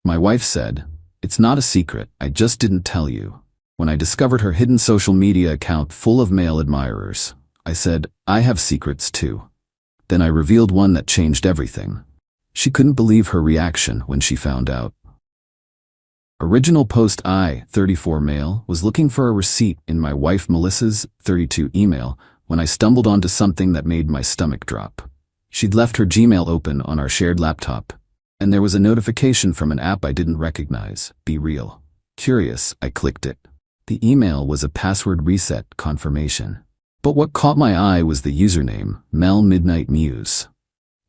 My wife said, "It's not a secret, I just didn't tell you." When I discovered her hidden social media account full of male admirers, I said, "I have secrets too." Then I revealed one that changed everything. She couldn't believe her reaction when she found out. Original post: I, 34 male, was looking for a receipt in my wife Melissa's, 32 email when I stumbled onto something that made my stomach drop. She'd left her Gmail open on our shared laptop, and there was a notification from an app I didn't recognize, Be Real. Curious, I clicked it. The email was a password reset confirmation. But what caught my eye was the username, Mel Midnight Muse.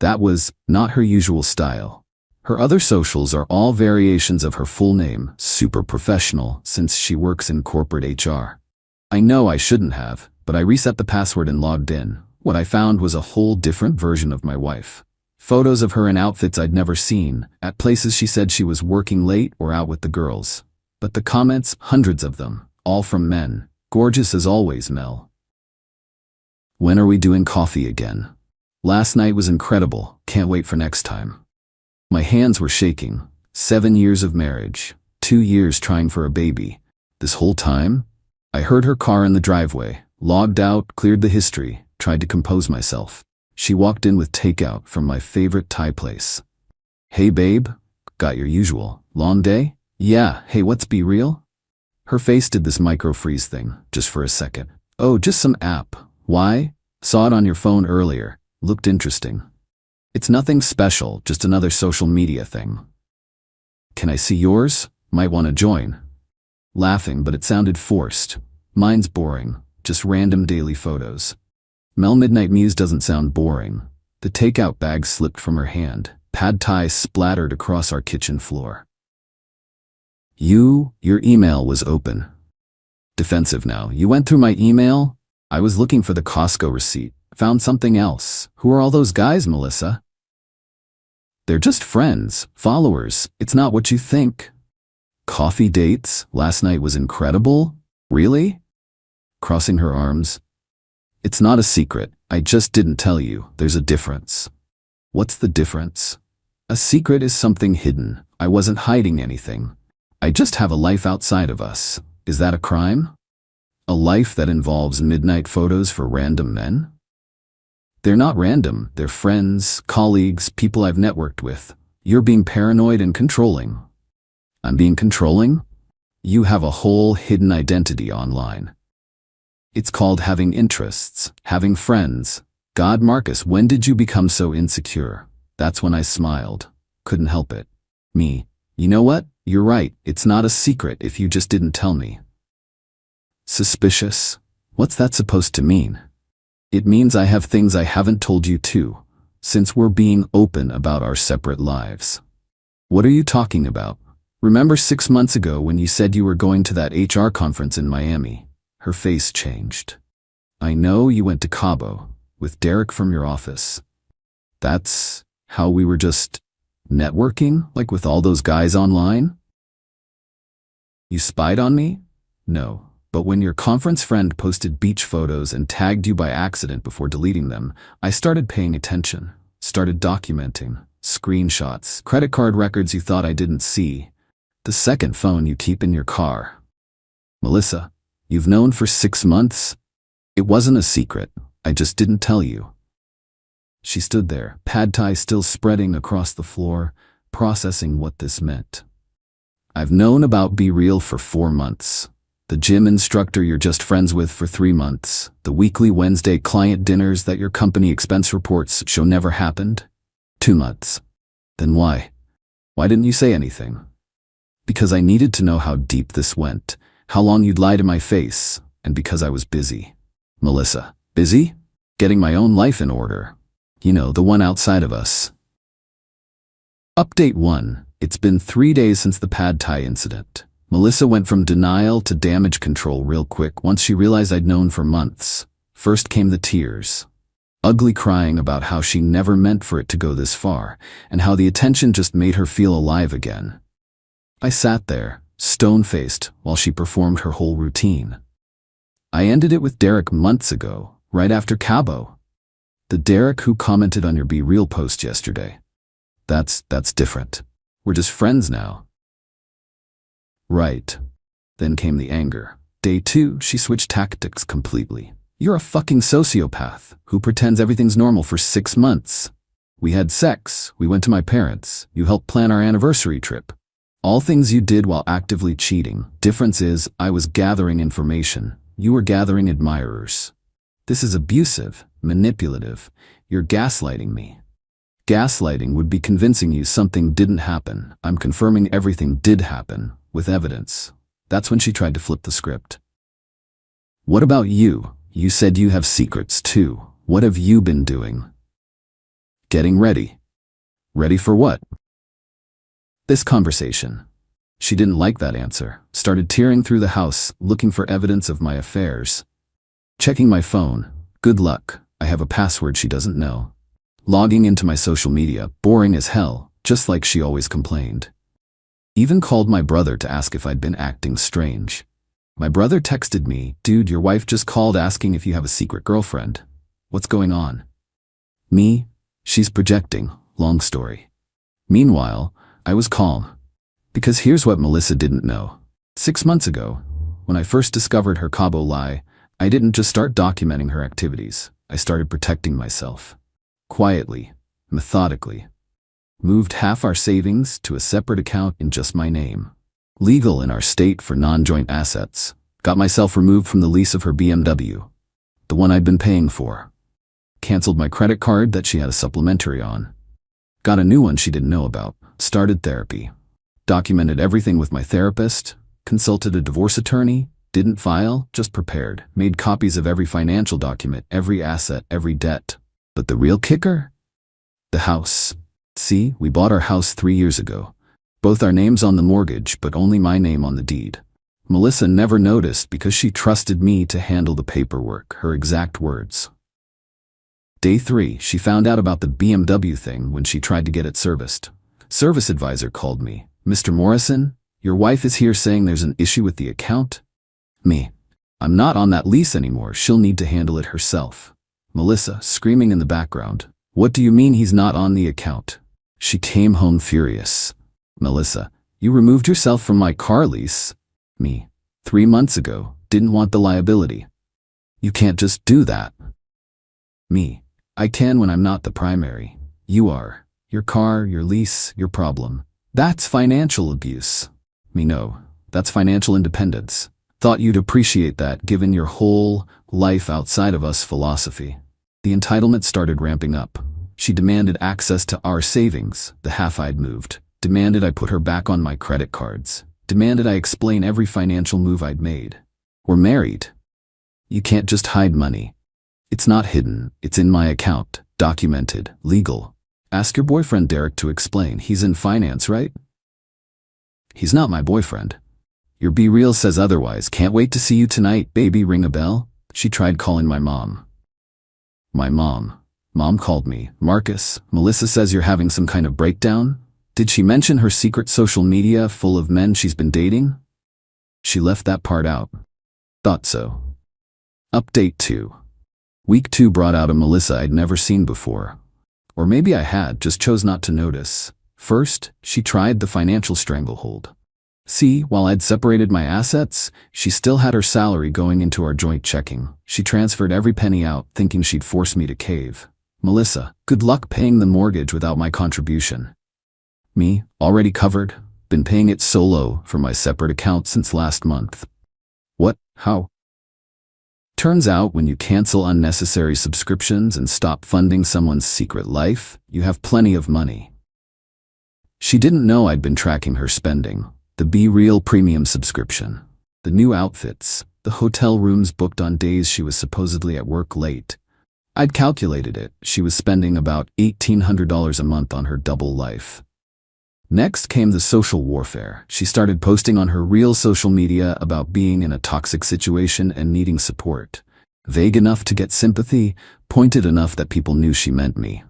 That was not her usual style. Her other socials are all variations of her full name, super professional since she works in corporate HR. I know I shouldn't have, but I reset the password and logged in. What I found was a whole different version of my wife. Photos of her in outfits I'd never seen, at places she said she was working late or out with the girls. But the comments, hundreds of them, all from men. Gorgeous as always, Mel. When are we doing coffee again? Last night was incredible, can't wait for next time. My hands were shaking. 7 years of marriage, 2 years trying for a baby. This whole time, I heard her car in the driveway, logged out, cleared the history, tried to compose myself. She walked in with takeout from my favorite Thai place. "Hey babe, got your usual, long day?" "Yeah, hey what's Be Real?" Her face did this micro-freeze thing, just for a second. "Oh, just some app. Why? Saw it on your phone earlier. Looked interesting." "It's nothing special, just another social media thing." "Can I see yours? Might want to join." Laughing, but it sounded forced. "Mine's boring, just random daily photos." Mel Midnight Muse doesn't sound boring. The takeout bag slipped from her hand. Pad Thai splattered across our kitchen floor. Your email was open." Defensive now. "You went through my email?" "I was looking for the Costco receipt. Found something else." "Who are all those guys, Melissa?" "They're just friends, followers. It's not what you think." "Coffee dates? Last night was incredible? Really?" Crossing her arms. "It's not a secret. I just didn't tell you. There's a difference." "What's the difference?" "A secret is something hidden. I wasn't hiding anything. I just have a life outside of us. Is that a crime? A life that involves midnight photos for random men?" "They're not random. They're friends, colleagues, people I've networked with. You're being paranoid and controlling." "I'm being controlling?" "You have a whole hidden identity online. It's called having interests, having friends. God, Marcus, when did you become so insecure?" That's when I smiled. Couldn't help it. Me. "You know what? You're right. It's not a secret if you just didn't tell me." Suspicious? What's that supposed to mean? "It means I have things I haven't told you too, since we're being open about our separate lives." "What are you talking about?" "Remember 6 months ago when you said you were going to that HR conference in Miami?" Her face changed. "I know you went to Cabo, with Derek from your office. That's how we were just networking, like with all those guys online?" "You spied on me?" "No. But when your conference friend posted beach photos and tagged you by accident before deleting them, I started paying attention, started documenting, screenshots, credit card records you thought I didn't see, the second phone you keep in your car." "Melissa, you've known for 6 months?" "It wasn't a secret. I just didn't tell you." She stood there, pad thai still spreading across the floor, processing what this meant. "I've known about Be Real for 4 months. The gym instructor you're just friends with for 3 months. The weekly Wednesday client dinners that your company expense reports show never happened. 2 months. Then why? Why didn't you say anything?" "Because I needed to know how deep this went, how long you'd lie to my face, and because I was busy." "Melissa, busy? Getting my own life in order. You know, the one outside of us." Update 1. It's been 3 days since the pad thai incident. Melissa went from denial to damage control real quick once she realized I'd known for months. First came the tears. Ugly crying about how she never meant for it to go this far, and how the attention just made her feel alive again. I sat there, stone-faced, while she performed her whole routine. I ended it with Derek months ago, right after Cabo. The Derek who commented on your Be Real post yesterday. That's different. We're just friends now. Right. Then came the anger. Day 2, she switched tactics completely. You're a fucking sociopath who pretends everything's normal for 6 months. We had sex, we went to my parents, you helped plan our anniversary trip. All things you did while actively cheating. Difference is, I was gathering information. You were gathering admirers. This is abusive, manipulative. You're gaslighting me. Gaslighting would be convincing you something didn't happen. I'm confirming everything did happen, with evidence. That's when she tried to flip the script. What about you? You said you have secrets too. What have you been doing? Getting ready. Ready for what? This conversation. She didn't like that answer. Started tearing through the house, looking for evidence of my affairs. Checking my phone. Good luck. I have a password she doesn't know. Logging into my social media. Boring as hell, just like she always complained. Even called my brother to ask if I'd been acting strange. My brother texted me, "Dude, your wife just called asking if you have a secret girlfriend. What's going on?" Me? She's projecting. Long story. Meanwhile, I was calm. Because here's what Melissa didn't know. 6 months ago, when I first discovered her Cabo lie, I didn't just start documenting her activities. I started protecting myself. Quietly, methodically. Moved half our savings to a separate account in just my name. Legal in our state for non-joint assets. Got myself removed from the lease of her BMW. The one I'd been paying for. Canceled my credit card that she had a supplementary on. Got a new one she didn't know about. Started therapy. Documented everything with my therapist. Consulted a divorce attorney. Didn't file, just prepared. Made copies of every financial document, every asset, every debt. But the real kicker? The house. See, we bought our house 3 years ago. Both our names on the mortgage, but only my name on the deed. Melissa never noticed because she trusted me to handle the paperwork, her exact words. Day 3, she found out about the BMW thing when she tried to get it serviced. Service advisor called me. "Mr. Morrison, your wife is here saying there's an issue with the account." Me. "I'm not on that lease anymore. She'll need to handle it herself." Melissa, screaming in the background. "What do you mean he's not on the account?" She came home furious. Melissa, "You removed yourself from my car lease." Me. 3 months ago. Didn't want the liability. "You can't just do that." Me. "I can when I'm not the primary. You are. Your car, your lease, your problem. That's financial abuse." Me. "No, that's financial independence. Thought you'd appreciate that given your whole life outside of us philosophy." The entitlement started ramping up. She demanded access to our savings, the half I'd moved. Demanded I put her back on my credit cards. Demanded I explain every financial move I'd made. We're married. You can't just hide money. It's not hidden. It's in my account. Documented. Legal. Ask your boyfriend Derek to explain. He's in finance, right? He's not my boyfriend. Your Be Real says otherwise. Can't wait to see you tonight, baby. Ring a bell? She tried calling my mom. My mom. Mom called me. "Marcus, Melissa says you're having some kind of breakdown. Did she mention her secret social media full of men she's been dating?" She left that part out. Thought so. Update 2. Week 2 brought out a Melissa I'd never seen before. Or maybe I had, just chose not to notice. First, she tried the financial stranglehold. See, while I'd separated my assets, she still had her salary going into our joint checking. She transferred every penny out, thinking she'd force me to cave. Melissa, good luck paying the mortgage without my contribution. Me, already covered. Been paying it solo from my separate account since last month. What? How? Turns out when you cancel unnecessary subscriptions and stop funding someone's secret life, you have plenty of money. She didn't know I'd been tracking her spending. The Be Real premium subscription. The new outfits. The hotel rooms booked on days she was supposedly at work late. I'd calculated it. She was spending about $1,800 a month on her double life. Next came the social warfare. She started posting on her real social media about being in a toxic situation and needing support. Vague enough to get sympathy, pointed enough that people knew she meant me.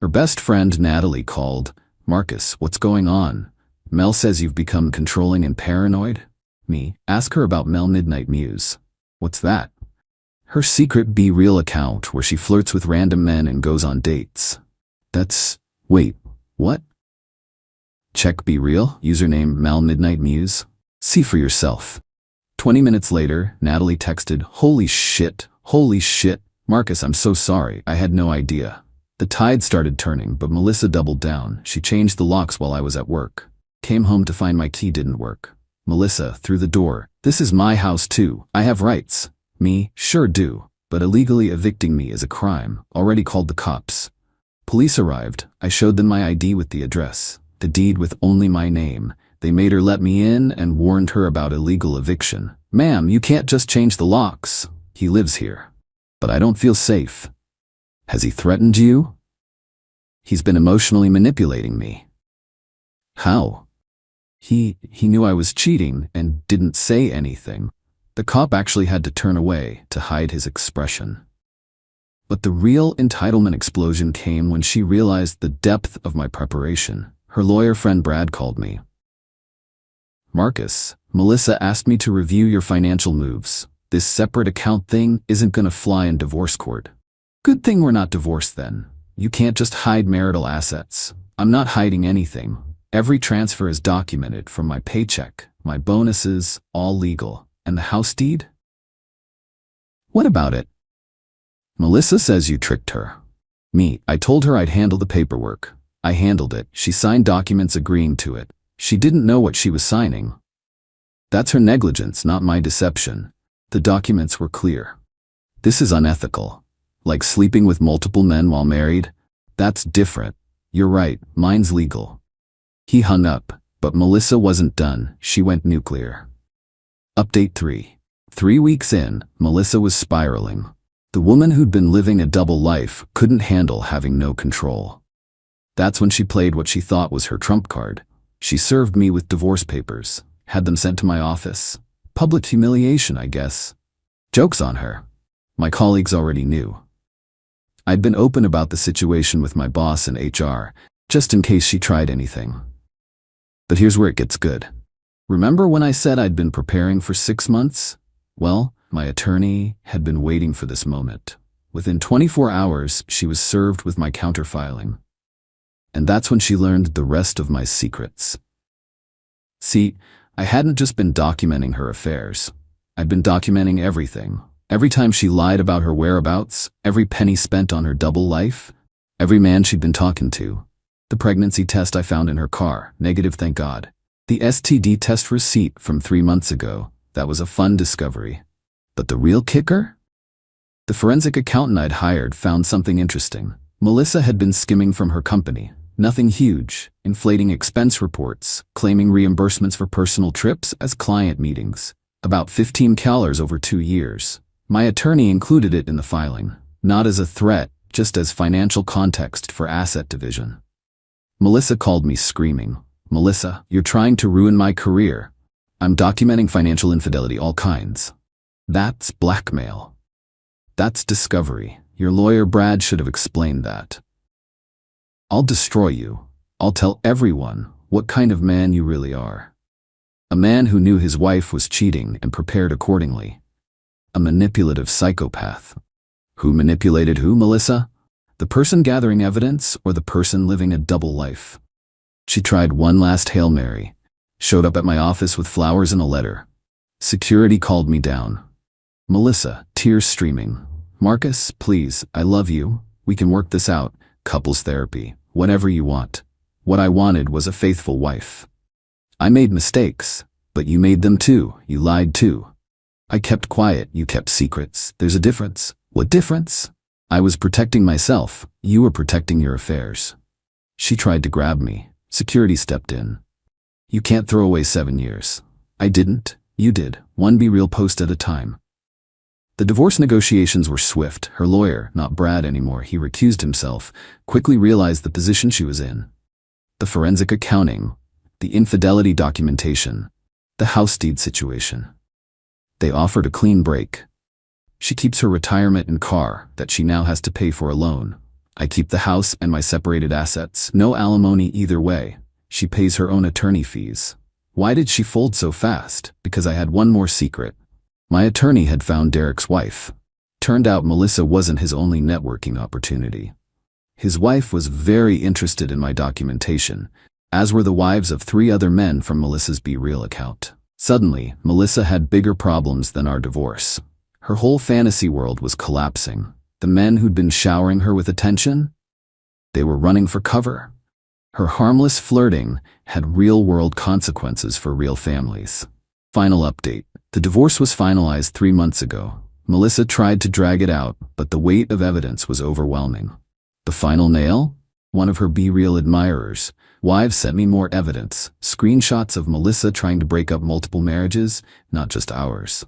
Her best friend Natalie called. "Marcus, what's going on? Mel says you've become controlling and paranoid." Me, ask her about Mel Midnight Muse. What's that? Her secret Be Real account where she flirts with random men and goes on dates. Wait, what? Check be real, username malmidnightmuse. See for yourself. 20 minutes later, Natalie texted, holy shit, Marcus, I'm so sorry, I had no idea. The tide started turning, but Melissa doubled down. She changed the locks while I was at work. Came home to find my key didn't work. Melissa, through the door, this is my house too, I have rights. Me, sure do, but illegally evicting me is a crime, already called the cops. Police arrived, I showed them my ID with the address, the deed with only my name. They made her let me in and warned her about illegal eviction. Ma'am, you can't just change the locks. He lives here. But I don't feel safe. Has he threatened you? He's been emotionally manipulating me. How? He knew I was cheating and didn't say anything. The cop actually had to turn away to hide his expression. But the real entitlement explosion came when she realized the depth of my preparation. Her lawyer friend Brad called me. Marcus, Melissa asked me to review your financial moves. This separate account thing isn't gonna fly in divorce court. Good thing we're not divorced then. You can't just hide marital assets. I'm not hiding anything. Every transfer is documented from my paycheck, my bonuses, all legal. And the house deed? What about it? Melissa says you tricked her. Me, I told her I'd handle the paperwork. I handled it. She signed documents agreeing to it. She didn't know what she was signing. That's her negligence, not my deception. The documents were clear. This is unethical. Like sleeping with multiple men while married? That's different. You're right, mine's legal. He hung up, but Melissa wasn't done. She went nuclear. Update 3. 3 weeks in, Melissa was spiraling. The woman who'd been living a double life couldn't handle having no control. That's when she played what she thought was her trump card. She served me with divorce papers, had them sent to my office. Public humiliation, I guess. Joke's on her. My colleagues already knew. I'd been open about the situation with my boss in HR, just in case she tried anything. But here's where it gets good. Remember when I said I'd been preparing for 6 months? Well, my attorney had been waiting for this moment. Within 24 hours, she was served with my counterfiling. And that's when she learned the rest of my secrets. See, I hadn't just been documenting her affairs. I'd been documenting everything. Every time she lied about her whereabouts, every penny spent on her double life, every man she'd been talking to. The pregnancy test I found in her car, negative thank God. The STD test receipt from 3 months ago, that was a fun discovery. But the real kicker? The forensic accountant I'd hired found something interesting. Melissa had been skimming from her company. Nothing huge, inflating expense reports, claiming reimbursements for personal trips as client meetings. About $15,000 over 2 years. My attorney included it in the filing, not as a threat, just as financial context for asset division. Melissa called me screaming, Melissa, you're trying to ruin my career. I'm documenting financial infidelity, all kinds. That's blackmail. That's discovery. Your lawyer Brad should have explained that. I'll destroy you. I'll tell everyone what kind of man you really are. A man who knew his wife was cheating and prepared accordingly. A manipulative psychopath. Who manipulated who, Melissa? The person gathering evidence or the person living a double life? She tried one last Hail Mary. Showed up at my office with flowers and a letter. Security called me down. Melissa, tears streaming. Marcus, please, I love you. We can work this out. Couples therapy. Whatever you want. What I wanted was a faithful wife. I made mistakes, but you made them too. You lied too. I kept quiet, you kept secrets. There's a difference. What difference? I was protecting myself. You were protecting your affairs. She tried to grab me. Security stepped in. You can't throw away 7 years. I didn't. You did. One Be Real post at a time. The divorce negotiations were swift. Her lawyer, not Brad anymore, he recused himself, quickly realized the position she was in. The forensic accounting, the infidelity documentation, the house deed situation. They offered a clean break. She keeps her retirement and car that she now has to pay for alone. I keep the house and my separated assets. No alimony either way. She pays her own attorney fees. Why did she fold so fast? Because I had one more secret. My attorney had found Derek's wife. Turned out Melissa wasn't his only networking opportunity. His wife was very interested in my documentation. as were the wives of 3 other men from Melissa's Be Real account. Suddenly, Melissa had bigger problems than our divorce. Her whole fantasy world was collapsing. The men who'd been showering her with attention, they were running for cover. Her harmless flirting had real-world consequences for real families. Final update. The divorce was finalized 3 months ago. Melissa tried to drag it out, but the weight of evidence was overwhelming. The final nail? One of her Be Real admirers. Wives sent me more evidence, screenshots of Melissa trying to break up multiple marriages, not just ours.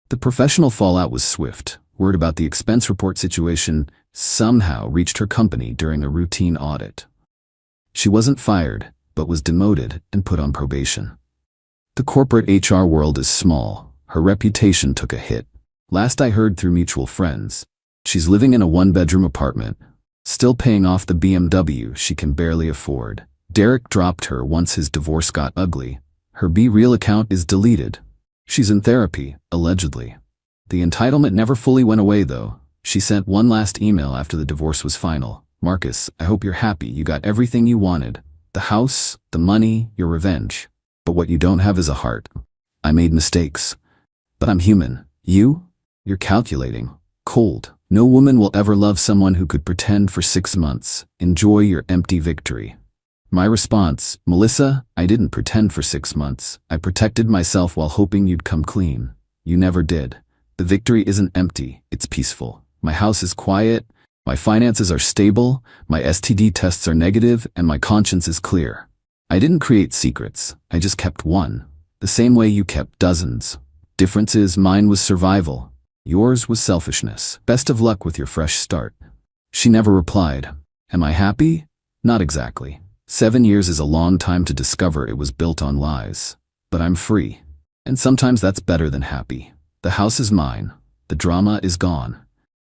The professional fallout was swift. Word about the expense report situation somehow reached her company during a routine audit. She wasn't fired, but was demoted and put on probation. The corporate HR world is small. Her reputation took a hit. Last I heard through mutual friends, she's living in a 1-bedroom apartment, still paying off the BMW she can barely afford. Derek dropped her once his divorce got ugly. Her Be Real account is deleted. She's in therapy, allegedly. The entitlement never fully went away, though. She sent one last email after the divorce was final. Marcus, I hope you're happy. You got everything you wanted. The house, the money, your revenge. But what you don't have is a heart. I made mistakes. But I'm human. You're calculating. Cold. No woman will ever love someone who could pretend for 6 months. Enjoy your empty victory. My response, Melissa, I didn't pretend for 6 months. I protected myself while hoping you'd come clean. You never did. The victory isn't empty, it's peaceful. My house is quiet, my finances are stable, my STD tests are negative, and my conscience is clear. I didn't create secrets, I just kept one. The same way you kept dozens. Difference is mine was survival. Yours was selfishness. Best of luck with your fresh start. She never replied. Am I happy? Not exactly. 7 years is a long time to discover it was built on lies. But I'm free. And sometimes that's better than happy. The house is mine. The drama is gone.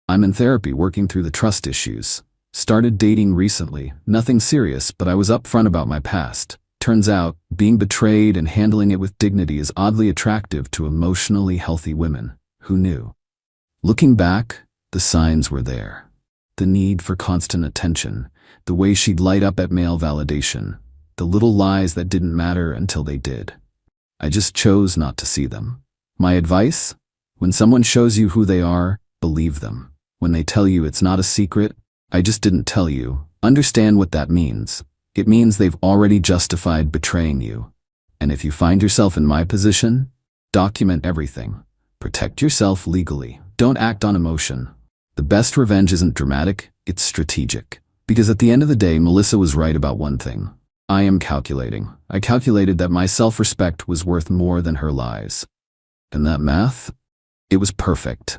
I'm in therapy working through the trust issues. Started dating recently. Nothing serious, but I was upfront about my past. Turns out, being betrayed and handling it with dignity is oddly attractive to emotionally healthy women. Who knew? Looking back, the signs were there. The need for constant attention. The way she'd light up at male validation. The little lies that didn't matter until they did. I just chose not to see them. My advice? When someone shows you who they are, believe them. When they tell you it's not a secret, I just didn't tell you, understand what that means. It means they've already justified betraying you. And if you find yourself in my position, document everything. Protect yourself legally. Don't act on emotion. The best revenge isn't dramatic, it's strategic. Because at the end of the day, Melissa was right about one thing. I am calculating. I calculated that my self-respect was worth more than her lies. And that math? It was perfect.